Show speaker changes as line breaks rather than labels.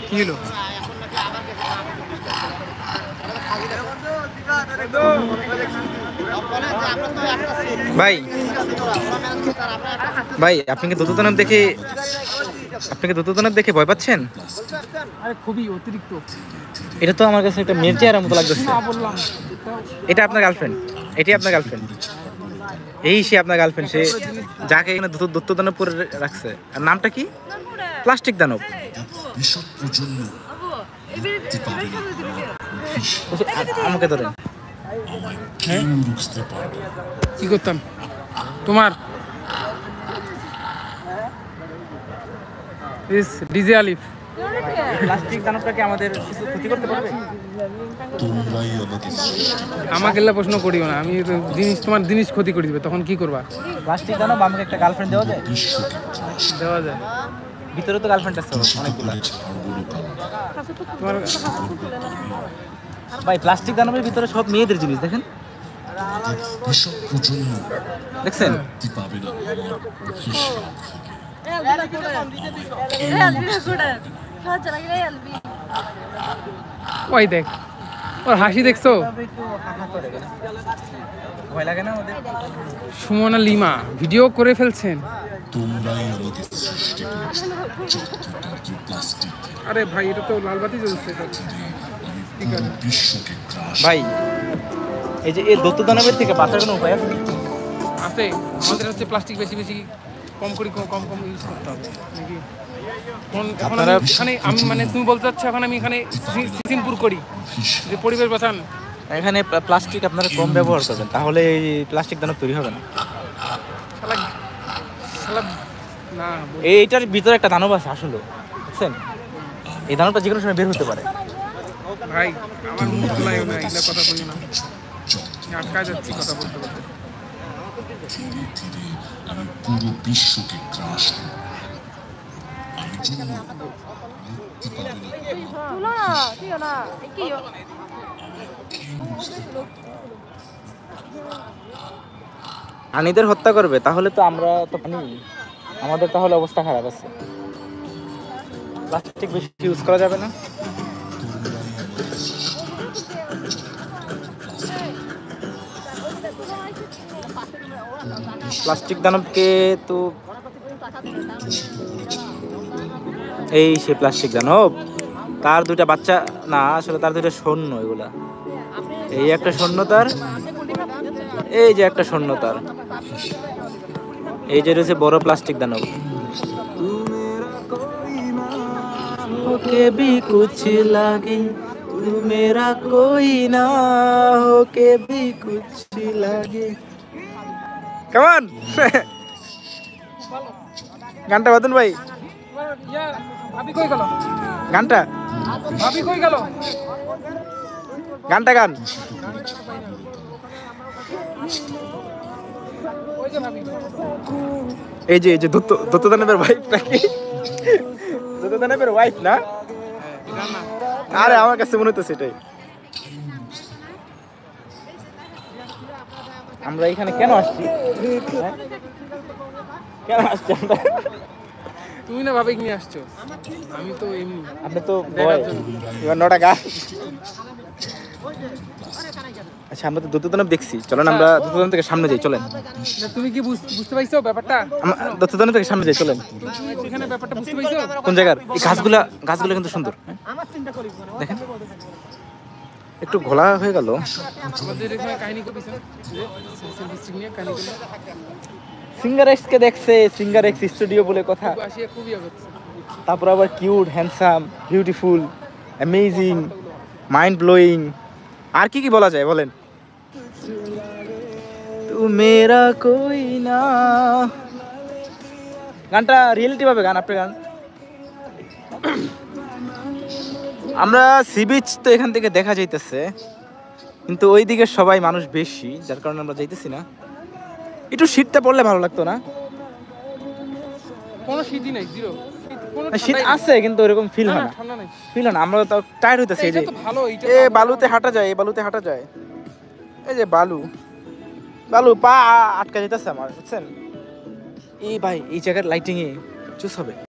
কি হলো? ভাই ভাই আপনি কি দ্রুততনাব দেখে ভয় পাচ্ছেন?
আরে খুবই অতিরিক্ত।
এটা তো আমার কাছে একটা মেয়ের চেহারার মতো লাগতেছে।
না বললাম
এটা আপনার গার্লফ্রেন্ড? এটাই আপনার গার্লফ্রেন্ড? এই সে আপনার গার্লফ্রেন্ড, সে যাকে এখানে দত্তদানব করে রাখছে। আর নামটা কি? প্লাস্টিক দানব। আমাকে ধরেন।
কি করতাম তোমার ডিজে আলিফ?
প্লাস্টিক দানবটাকে আমাদের কিছু ক্ষতি করতে পারবে?
আমাকে এলা প্রশ্ন করিও না, আমি তোমার জিনিস ক্ষতি করে দিবে, তখন কি করবা?
প্লাস্টিক দানব আমাকে একটা গার্লফ্রেন্ড দেওয়া যায়?
দেওয়া যায়।
ভিতরে তো গার্লফ্রেন্ড আছে অনেকগুলো।
তোমার
ভাই প্লাস্টিক দানবের ভিতরে সব মেয়েদের জিনিস দেখেন, দেখছেন?
ওই দেখ ওর হাসি দেখছো?
ভয় লাগে না আমাদের?
সুমনা লিমা ভিডিও করে ফেলছেন। আরে ভাই এটা তো লাল বাতি জ্বলছে।
ভাই এই যে এই দত্তদানবের থেকে বাঁচার কোনো উপায় আছে?
আছে, আমাদের হচ্ছে প্লাস্টিক বেশি বেশি কম ইউজ করতে হবে নাকি? এখন এখানে আমি মানে তুমি বলতে চাচ্ছ এখন আমি এখানে সিম্পুল করি যে পরিবেশ বাঁচান,
এখানে প্লাস্টিক আপনারা কম ব্যবহার করবেন, তাহলে এই প্লাস্টিক দানব তৈরি হবে না।
না
এইটার ভিতরে একটা দানব আছে আসলে, বুঝছেন? এই দানবটা যে কোনো সময় বের হতে পারে।
ভাই আমার মুখ খোলাই না, এগুলা কথা বলি না, আটকা যাচ্ছি কথা বলতে বলতে।
পুরো বিশ্বকে গ্রাস
প্রাণীদের হত্যা করবে, তাহলে তো আমরা তো আমাদের তাহলে অবস্থা খারাপ আছে। প্লাস্টিক বেশি ইউজ করা যাবে না। প্লাস্টিক দানবকে তো এই সে প্লাস্টিক দানব, তার দুইটা বাচ্চা, না আসলে তার দুইটা সৈন্য, এগুলা এই একটা সৈন্য তার, এই যে একটা সৈন্য তার, এই যে রয়েছে বড় প্লাস্টিক দানব। ওকে भी कुछ लगे तू मेरा कोई ना होके भी कुछ लगे। কেমন গানটা বাদুন ভাই?
ভাবি কই গেল?
গানটা
ভাবি কই গেল?
গানটা গান।
ওই যে ভাবি,
এই যে দত্তদানবের ওয়াইফটা কি? দত্তদানবের ওয়াইফ না? আরে আমার কাছে মনে হতো সেটাই। আমরা এখানে কেন আসছি? কেন আসছি আমরা?
তুমি না ভাবি নিয়ে আসছো, আমি তো এমনি।
আপনি তো এবার নটা গান। আচ্ছা আমরা তো দত্তদানব দেখছি, চলেন আমরা দত্তদানব থেকে সামনে যাই, চলেন।
তুমি কি বুঝতে পাইছো ব্যাপারটা?
দত্তদানব থেকে সামনে যাই, চলেন।
এখানে ব্যাপারটা বুঝতে পাইছো?
কোন জায়গার? এই গাছগুলো কিন্তু সুন্দর, দেখেন একটু ঘোলা হয়ে গেল।
আমাদের এখানে কাহিনী করেছে নিয়ে কাহিনী করে
সিঙ্গার এক্স কে দেখছে, সিঙ্গার এক্স স্টুডিও বলে কথা।
আসিয়া খুবই আগচ্ছে।
তারপর আবার cute, handsome, beautiful, amazing, mind blowing, আর কি কি বলা যায় বলেন? তু মেরা কোই না, গানটা রিয়েলিটি ভাবে গান, আপনার গান। আমরা সি বিচ তো এখান থেকে দেখা যাইতেছে, কিন্তু ওই দিকে সবাই মানুষ বেশি, যার কারণে আমরা যাইতেছি না। একটু শীতটা পড়লে ভালো লাগতো না?
কোনো শীতই নাই, জিরো
শীত আছে কিন্তু ওরকম ফিল হয় না, ফিল হয় না। আমরা তো টায়ার্ড হইতেছি। এই যে বালুতে হাঁটা যায়, এই বালুতে হাঁটা যায়, এই যে বালু পা আটকা যেতেছে আমার, বুঝছেন? এই ভাই এই জায়গার লাইটিং এ চুস হবে।